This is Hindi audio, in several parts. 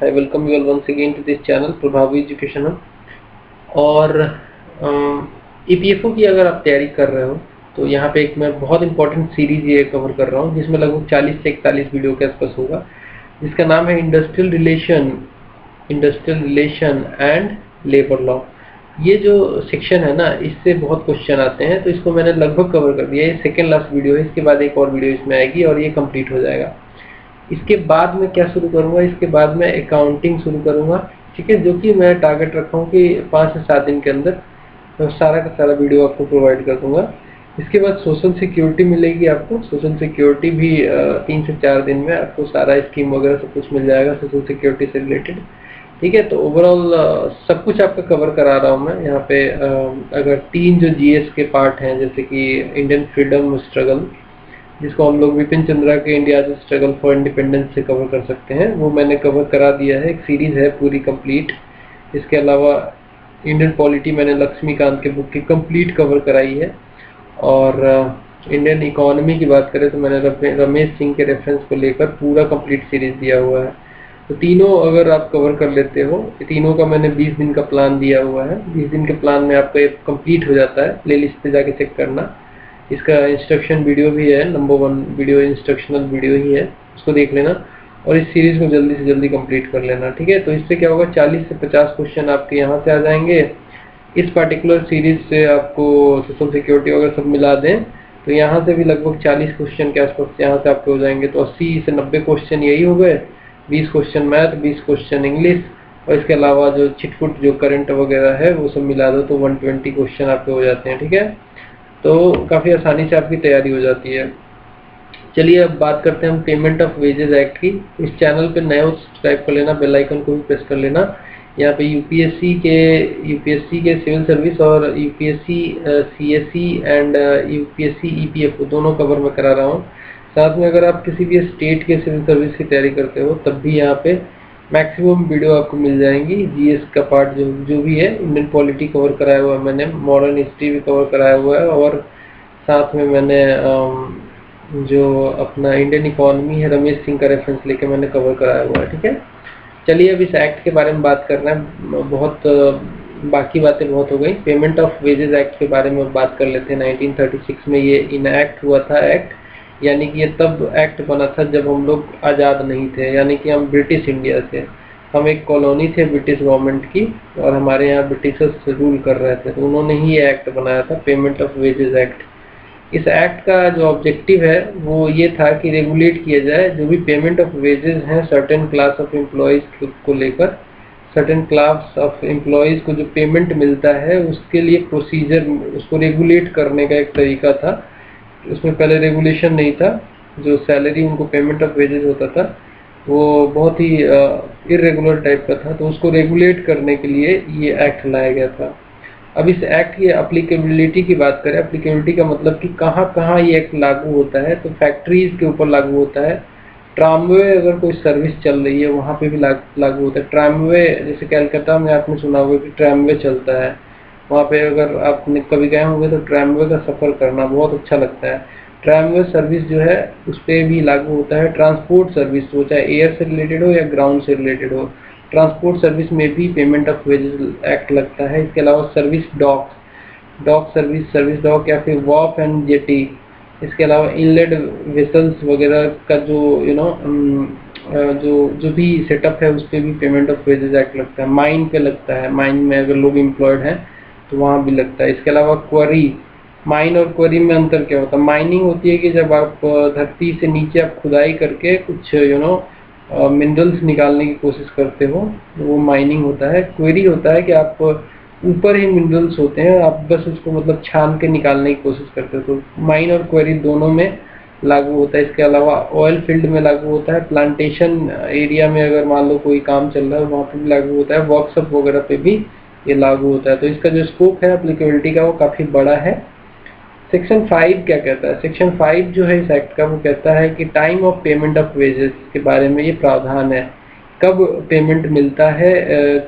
I welcome you all once again to this channel प्रभावी एजुकेशन हब। और ईपीएफओ की अगर आप तैयारी कर रहे हो तो यहाँ पे एक मैं बहुत इंपॉर्टेंट सीरीज ये कवर कर रहा हूँ जिसमें लगभग 40 से 41 वीडियो के आसपास होगा, जिसका नाम है industrial relation and labour law. ये जो सेक्शन है ना, इससे बहुत क्वेश्चन आते हैं, तो इसको मैंने लगभग कवर कर दिया। ये सेकेंड लास्ट वीडियो है, इसके बाद एक और वीडियो इसमें आएगी और ये कंप्लीट हो जाएगा। इसके बाद मैं क्या शुरू करूंगा, इसके बाद मैं अकाउंटिंग शुरू करूंगा, ठीक है, जो कि मैं टारगेट रखा हूँ कि 5 से 7 दिन के अंदर मैं सारा का सारा वीडियो आपको प्रोवाइड कर दूंगा। इसके बाद सोशल सिक्योरिटी मिलेगी आपको। सोशल सिक्योरिटी भी 3 से 4 दिन में आपको सारा स्कीम वगैरह सब कुछ मिल जाएगा सोशल सिक्योरिटी से रिलेटेड, ठीक है। तो ओवरऑल सब कुछ आपका कवर करा रहा हूँ मैं यहाँ पे। अगर 3 जो जीएस के पार्ट हैं, जैसे कि इंडियन फ्रीडम स्ट्रगल, जिसको हम लोग विपिन चंद्रा के इंडिया स्ट्रगल फॉर इंडिपेंडेंस से कवर कर सकते हैं, वो मैंने कवर करा दिया है। एक सीरीज है पूरी कंप्लीट। इसके अलावा इंडियन पॉलिटी मैंने लक्ष्मीकांत के बुक की कंप्लीट कवर कराई है। और इंडियन इकोनॉमी की बात करें तो मैंने रमेश सिंह के रेफरेंस को लेकर पूरा कंप्लीट सीरीज दिया हुआ है। तो तीनों अगर आप कवर कर लेते हो, तीनों का मैंने 20 दिन का प्लान दिया हुआ है। 20 दिन के प्लान में आपका एक कंप्लीट हो जाता है। प्लेलिस्ट पे जाके चेक करना, इसका इंस्ट्रक्शन वीडियो भी है, नंबर 1 वीडियो इंस्ट्रक्शनल वीडियो ही है, उसको देख लेना और इस सीरीज को जल्दी से जल्दी कंप्लीट कर लेना, ठीक है। तो इससे क्या होगा, 40 से 50 क्वेश्चन आपके यहाँ से आ जाएंगे। इस पर्टिकुलर सीरीज से आपको सोशल सिक्योरिटी वगैरह सब मिला दें तो यहाँ से भी लगभग 40 क्वेश्चन के आसपास यहाँ से आपके हो जाएंगे। तो 80 से 90 क्वेश्चन यही हो गए, 20 क्वेश्चन मैथ, 20 क्वेश्चन इंग्लिश, और इसके अलावा जो चिटपुट जो करंट वगैरह है वो सब मिला दो तो 120 क्वेश्चन आपके हो जाते हैं, ठीक है। तो काफ़ी आसानी से आपकी तैयारी हो जाती है। चलिए अब बात करते हैं हम पेमेंट ऑफ वेजेस एक्ट की। इस चैनल पे नए हो सब्सक्राइब कर लेना, बेल आइकन को भी प्रेस कर लेना। यहाँ पे यूपीएससी के सिविल सर्विस और UPSC CSC and UPSC EPFO दोनों कवर में करा रहा हूँ। साथ में अगर आप किसी भी स्टेट के सिविल सर्विस की तैयारी करते हो तब भी यहाँ पे मैक्सिमम वीडियो आपको मिल जाएंगी। जीएस का पार्ट जो भी है, इंडियन पॉलिटी कवर कराया हुआ है मैंने, मॉडर्न हिस्ट्री भी कवर कराया हुआ है, और साथ में मैंने जो अपना इंडियन इकोनॉमी है रमेश सिंह का रेफरेंस लेके मैंने कवर कराया हुआ है, ठीक है। चलिए अब इस एक्ट के बारे में बात करना है। बहुत बाकी बातें बहुत हो गई। पेमेंट ऑफ वेजेस एक्ट के बारे में बात कर लेते हैं। 1936 में ये इनएक्ट हुआ था एक्ट, यानी कि ये तब एक्ट बना था जब हम लोग आज़ाद नहीं थे, यानी कि हम ब्रिटिश इंडिया थे, हम एक कॉलोनी थे ब्रिटिश गवर्नमेंट की और हमारे यहाँ ब्रिटिशर्स रूल कर रहे थे, तो उन्होंने ही ये एक्ट बनाया था, पेमेंट ऑफ वेजेस एक्ट। इस एक्ट का जो ऑब्जेक्टिव है वो ये था कि रेगुलेट किया जाए जो भी पेमेंट ऑफ वेजेस हैं सर्टेन क्लास ऑफ एम्प्लॉयज़ को लेकर। सर्टेन क्लास ऑफ एम्प्लॉयज़ को जो पेमेंट मिलता है उसके लिए प्रोसीजर, उसको रेगुलेट करने का एक तरीका था। उसमें पहले रेगुलेशन नहीं था, जो सैलरी उनको पेमेंट ऑफ वेजेस होता था वो बहुत ही इरेगुलर टाइप का था, तो उसको रेगुलेट करने के लिए ये एक्ट लाया गया था। अब इस एक्ट की एप्लीकेबिलिटी की बात करें, एप्लीकेबिलिटी का मतलब कि कहाँ कहाँ ये एक्ट लागू होता है, तो फैक्ट्रीज के ऊपर लागू होता है। ट्रामवे अगर कोई सर्विस चल रही है वहाँ पे भी लागू होता है। ट्रामवे जैसे कैलकाटा में आपने सुना होगा कि ट्रामवे चलता है, वहाँ पे अगर आपने कभी गए होंगे तो ट्रामवे का सफ़र करना बहुत अच्छा लगता है। ट्रामवे सर्विस जो है उस पर भी लागू होता है। ट्रांसपोर्ट सर्विस, वो चाहे एयर से रिलेटेड हो या ग्राउंड से रिलेटेड हो, ट्रांसपोर्ट सर्विस में भी पेमेंट ऑफ वेजेस एक्ट लगता है। इसके अलावा सर्विस डॉक सर्विस डॉक या फिर वॉफ एंड जेटी, इसके अलावा इनलेट वेसल्स वगैरह का जो जो भी सेटअप है उस पर भी पेमेंट ऑफ वेजेस एक्ट लगता है। माइन पे लगता है, माइन में अगर लोग एम्प्लॉयड हैं तो वहाँ भी लगता है। इसके अलावा क्वेरी, माइन और क्वेरी में अंतर क्या होता है? माइनिंग होती है कि जब आप धरती से नीचे आप खुदाई करके कुछ मिनरल्स निकालने की कोशिश करते हो, वो माइनिंग होता है। क्वेरी होता है कि आप ऊपर ही मिनरल्स होते हैं, आप बस उसको मतलब छान के निकालने की कोशिश करते हो। तो माइन और क्वेरी दोनों में लागू होता है। इसके अलावा ऑयल फील्ड में लागू होता है। प्लांटेशन एरिया में अगर मान लो कोई काम चल रहा है वहाँ पे भी लागू होता है। वर्कशॉप वगैरह पे भी ये लागू होता है। तो इसका जो स्कोप है एप्लीकेबिलिटी का वो काफ़ी बड़ा है। सेक्शन 5 क्या कहता है? सेक्शन 5 जो है इस एक्ट का वो कहता है कि time of payment of wages के बारे में ये प्रावधान है। कब पेमेंट मिलता है,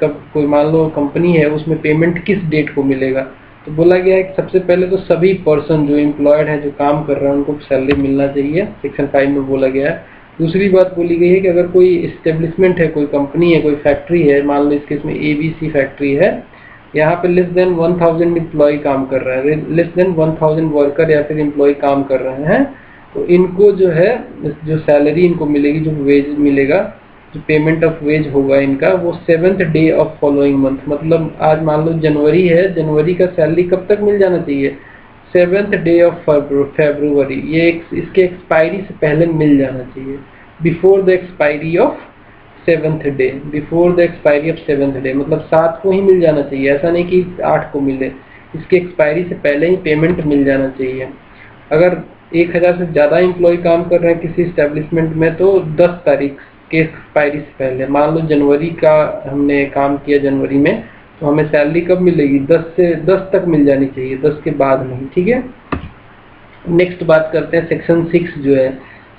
कब कोई मान लो कंपनी है उसमें पेमेंट किस डेट को मिलेगा, तो बोला गया है कि सबसे पहले तो सभी पर्सन जो एम्प्लॉयड हैं जो काम कर रहे हैं उनको सैलरी मिलना चाहिए, सेक्शन 5 में बोला गया है। दूसरी बात बोली गई है कि अगर कोई इस्टेब्लिशमेंट है, कोई कंपनी है, कोई फैक्ट्री है, मान लो इस केस में ABC फैक्ट्री है, यहाँ पे लेस देन 1000 एम्प्लॉय काम कर रहा है, लेस देन 1000 वर्कर या फिर एम्प्लॉय काम कर रहे हैं, तो इनको जो है जो सैलरी इनको मिलेगी, जो वेज मिलेगा, जो पेमेंट ऑफ वेज होगा इनका, वो 7th day of following month, मतलब आज मान लो जनवरी है, जनवरी का सैलरी कब तक मिल जाना चाहिए? 7th डे ऑफ फरवरी, ये इसके एक्सपायरी से पहले मिल जाना चाहिए, before the expiry of 7th day, before the expiry of 7th day, मतलब 7 को ही मिल जाना चाहिए, ऐसा नहीं कि 8 को मिले, इसके एक्सपायरी से पहले ही पेमेंट मिल जाना चाहिए। अगर 1000 से ज़्यादा एम्प्लॉय काम कर रहे हैं किसी इस्टेब्लिशमेंट में, तो 10 तारीख के एक्सपायरी से पहले, मान लो जनवरी का हमने काम किया जनवरी में, तो हमें सैलरी कब मिलेगी? 10 तक मिल जानी चाहिए, 10 के बाद नहीं, ठीक है। नेक्स्ट बात करते हैं सेक्शन 6 जो है,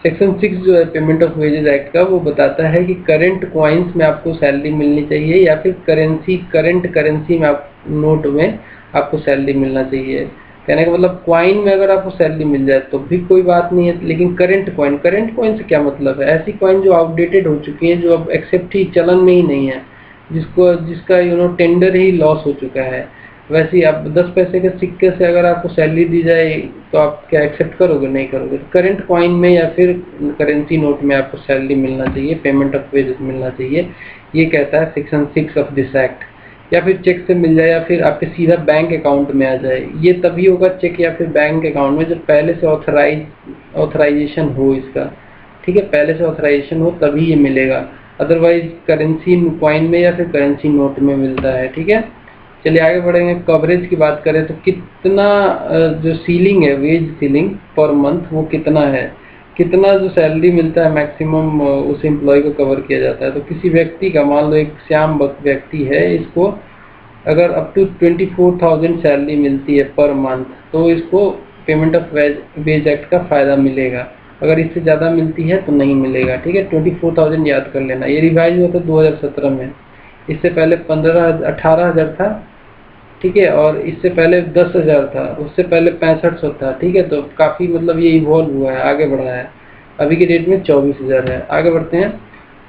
सेक्शन 6 जो है पेमेंट ऑफ वेजेस एक्ट का, वो बताता है कि करंट कॉइन्स में आपको सैलरी मिलनी चाहिए या फिर करंट करेंसी में नोट में आपको सैलरी मिलना चाहिए। कहने का मतलब क्वाइन में अगर आपको सैलरी मिल जाए तो भी कोई बात नहीं है, लेकिन करंट कॉइन से क्या मतलब है? ऐसी कॉइन जो आउटडेटेड हो चुकी है, जो अब एक्सेप्ट ही चलन में ही नहीं है, जिसका टेंडर ही लॉस हो चुका है, वैसे ही आप 10 पैसे के सिक्के से अगर आपको सैलरी दी जाए तो आप क्या एक्सेप्ट करोगे? नहीं करोगे। करंट कॉइन में या फिर करेंसी नोट में आपको सैलरी मिलना चाहिए, पेमेंट ऑफ वेजेस मिलना चाहिए, ये कहता है सेक्शन 6 ऑफ दिस एक्ट। या फिर चेक से मिल जाए या फिर आपके सीधा बैंक अकाउंट में आ जाए, ये तभी होगा चेक या फिर बैंक अकाउंट में जब पहले से ऑथराइजेशन हो इसका, ठीक है, पहले से ऑथराइजेशन हो तभी ये मिलेगा, अदरवाइज करेंसी कॉइन में या फिर करेंसी नोट में मिलता है, ठीक है। चलिए आगे बढ़ेंगे। कवरेज की बात करें तो कितना जो सीलिंग है, वेज सीलिंग पर मंथ, वो कितना है, कितना जो सैलरी मिलता है मैक्सिमम उस एम्प्लॉय को कवर किया जाता है। तो किसी व्यक्ति का, मान लो एक श्याम व्यक्ति है, इसको अगर अप टू 24,000 सैलरी मिलती है पर मंथ, तो इसको पेमेंट ऑफ वेज एक्ट का फ़ायदा मिलेगा। अगर इससे ज़्यादा मिलती है तो नहीं मिलेगा, ठीक है। 24,000 याद कर लेना। ये रिवाइज हुआ था 2017 में, इससे पहले 18,000 था, ठीक है, और इससे पहले 10,000 था, उससे पहले 6500 था, ठीक है। तो काफ़ी मतलब ये इवॉल्व हुआ है, आगे बढ़ा है। अभी की डेट में 24,000 है। आगे बढ़ते हैं।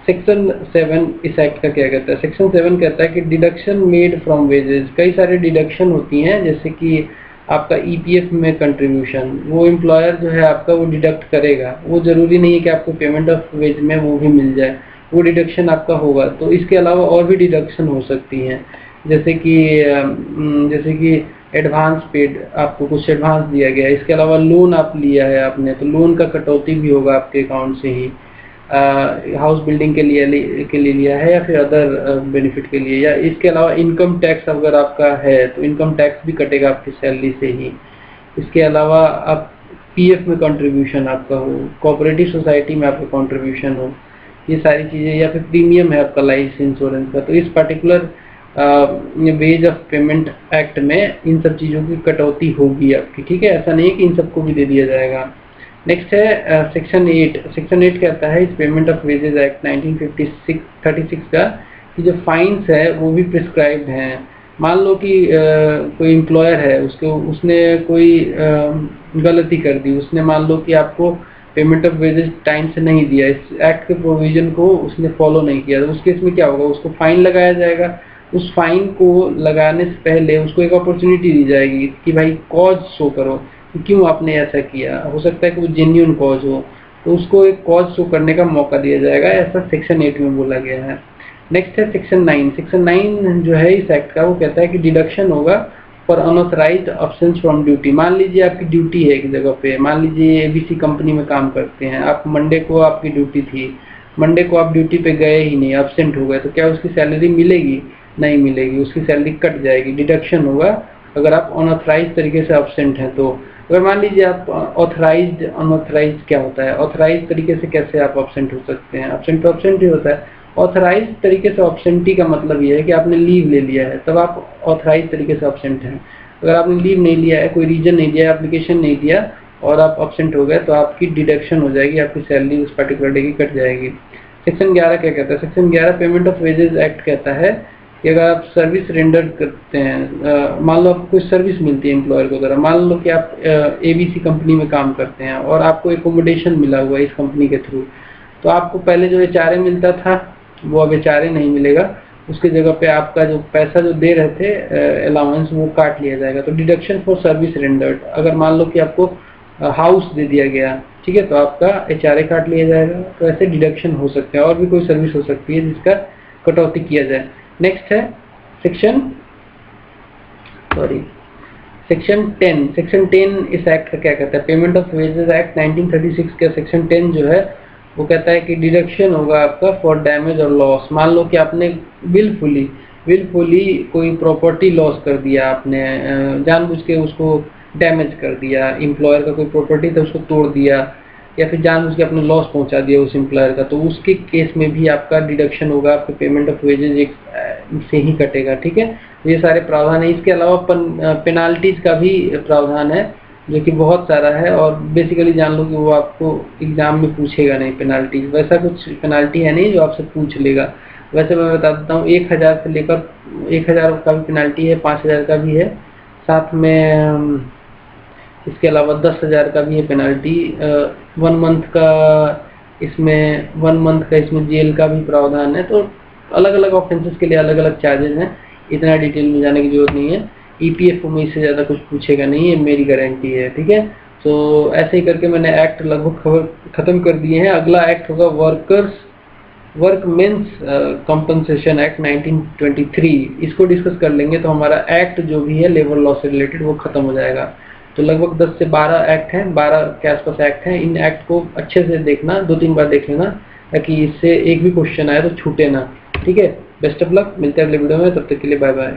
सेक्शन 7 इस एक्ट का क्या कहता है? सेक्शन 7 कहता है कि डिडक्शन मेड फ्रॉम वेजेस, कई सारे डिडक्शन होती हैं, जैसे कि आपका EPF में कंट्रीब्यूशन, वो एम्प्लॉयर जो है आपका वो डिडक्ट करेगा, वो ज़रूरी नहीं है कि आपको पेमेंट ऑफ वेज में वो भी मिल जाए, वो डिडक्शन आपका होगा। तो इसके अलावा और भी डिडक्शन हो सकती हैं, जैसे कि एडवांस पेड, आपको कुछ एडवांस दिया गया है, इसके अलावा लोन आप लिया है आपने, तो लोन का कटौती भी होगा आपके अकाउंट से ही, हाउस बिल्डिंग के लिए लिया है या फिर अदर बेनिफिट के लिए, या इसके अलावा इनकम टैक्स अगर आपका है तो इनकम टैक्स भी कटेगा आपकी सैलरी से ही। इसके अलावा आप PF में कंट्रीब्यूशन आपका हो, कोऑपरेटिव सोसाइटी में आपका कंट्रीब्यूशन हो, ये सारी चीज़ें, या फिर प्रीमियम है आपका लाइफ इंश्योरेंस का, तो इस particular ways of payment act में इन सब चीज़ों की कटौती होगी आपकी, ठीक है। ऐसा नहीं है कि इन सबको भी दे दिया जाएगा। नेक्स्ट है सेक्शन 8। सेक्शन 8 कहता है इस पेमेंट ऑफ वेजेस एक्ट 1936 का कि जो फाइन्स है वो भी प्रिस्क्राइब्ड हैं। मान लो कि कोई एम्प्लॉयर है, उसने कोई गलती कर दी, उसने मान लो कि आपको पेमेंट ऑफ वेजेस टाइम से नहीं दिया, इस एक्ट के प्रोविजन को उसने फॉलो नहीं किया, तो उस केस में क्या होगा? उसको फाइन लगाया जाएगा। उस फाइन को लगाने से पहले उसको एक अपॉर्चुनिटी दी जाएगी कि भाई कॉज शो करो कि क्यों आपने ऐसा किया। हो सकता है कि वो जेन्युइन कॉज हो, तो उसको एक कॉज शो करने का मौका दिया जाएगा, ऐसा सेक्शन 8 में बोला गया है। नेक्स्ट है सेक्शन 9। सेक्शन 9 जो है इस एक्ट का, वो कहता है कि डिडक्शन होगा for unauthorised absence from duty. मान लीजिए आपकी ड्यूटी है एक जगह पे, मान लीजिए ABC कंपनी में काम करते हैं आप, मंडे को आपकी ड्यूटी थी, मंडे को आप ड्यूटी पे गए ही नहीं, एब्सेंट हो गए, तो क्या उसकी सैलरी मिलेगी? नहीं मिलेगी, उसकी सैलरी कट जाएगी, डिडक्शन होगा अगर आप अनऑथराइज्ड तरीके से एब्सेंट हैं। तो अगर मान लीजिए आप ऑथराइज्ड, अनऑथराइज्ड क्या होता है? ऑथराइज्ड तरीके से कैसे आप एब्सेंट हो सकते हैं? एब्सेंट तो एब्सेंट ही होता है। ऑथराइज्ड तरीके से एब्सेंटी का मतलब ये है कि आपने लीव ले लिया है, तब आप ऑथराइज्ड तरीके से एब्सेंट हैं। अगर आपने लीव नहीं लिया है, कोई रीजन नहीं दिया, एप्लीकेशन नहीं दिया और आप एब्सेंट हो गए, तो आपकी डिडक्शन हो जाएगी, आपकी सैलरी उस पर्टिकुलर डे की कट जाएगी। सेक्शन 11 क्या कहता है? Section 11 payment of wages act कहता है कि अगर आप सर्विस रेंडर करते हैं, मान लो आपको कोई सर्विस मिलती है एम्प्लॉयर को द्वारा, मान लो कि आप ABC कंपनी में काम करते हैं और आपको एकोमोडेशन मिला हुआ है इस कंपनी के थ्रू, तो आपको पहले जो HRA मिलता था वो अब HRA नहीं मिलेगा, उसकी जगह पे आपका जो पैसा जो दे रहे थे अलाउंस वो काट लिया जाएगा। तो डिडक्शन फॉर सर्विस रेंडर्ड, अगर मान लो कि आपको हाउस दे दिया गया, ठीक है, तो आपका HRA काट लिया जाएगा। तो ऐसे डिडक्शन हो सकते हैं, और भी कोई सर्विस हो सकती है जिसका कटौती किया जाए। नेक्स्ट है सेक्शन 10। सेक्शन 10 इस एक्ट का क्या कहता है? पेमेंट ऑफ वेजेस एक्ट 1936 का सेक्शन 10 जो है वो कहता है कि डिडक्शन होगा आपका फॉर डैमेज और लॉस। मान लो कि आपने विलफुली कोई प्रॉपर्टी लॉस कर दिया, आपने जानबूझ के उसको डैमेज कर दिया, एम्प्लॉयर का कोई प्रॉपर्टी था उसको तोड़ दिया, या फिर जानबूझ के आपने लॉस पहुंचा दिया उस एम्प्लॉयर का, तो उसके केस में भी आपका डिडक्शन होगा, आपके पेमेंट ऑफ वेजेज से ही कटेगा। ठीक है, तो ये सारे प्रावधान है। इसके अलावा पेनाल्टीज का भी प्रावधान है जो कि बहुत सारा है, और बेसिकली जान लो कि वो आपको एग्जाम में पूछेगा नहीं। पेनाल्टीज वैसा कुछ पेनाल्टी है नहीं जो आपसे पूछ लेगा। वैसे मैं बता देता हूँ, 1000 से लेकर 1000 का भी पेनाल्टी है, 5000 का भी है, साथ में इसके अलावा 10,000 का भी है पेनाल्टी। 1 मंथ का इसमें जेल का भी प्रावधान है। तो अलग अलग ऑफेंसेस के लिए अलग अलग चार्जेस हैं, इतना डिटेल में जाने की जरूरत नहीं है। EPF में इससे ज़्यादा कुछ पूछेगा नहीं, ये मेरी गारंटी है। ठीक है, तो ऐसे ही करके मैंने एक्ट लगभग खत्म कर दिए हैं। अगला एक्ट होगा वर्कमेंस कॉम्पनसेशन एक्ट 1923, इसको डिस्कस कर लेंगे तो हमारा एक्ट जो भी है लेबर लॉ से रिलेटेड वो खत्म हो जाएगा। तो लगभग 10 से 12 एक्ट हैं, 12 के आसपास एक्ट हैं। इन एक्ट को अच्छे से देखना, 2-3 बार देख लेना ताकि इससे एक भी क्वेश्चन आए तो छूटे ना। ठीक है, बेस्ट ऑफ लक, मिलते हैं अगले वीडियो में, तब तक के लिए बाय बाय।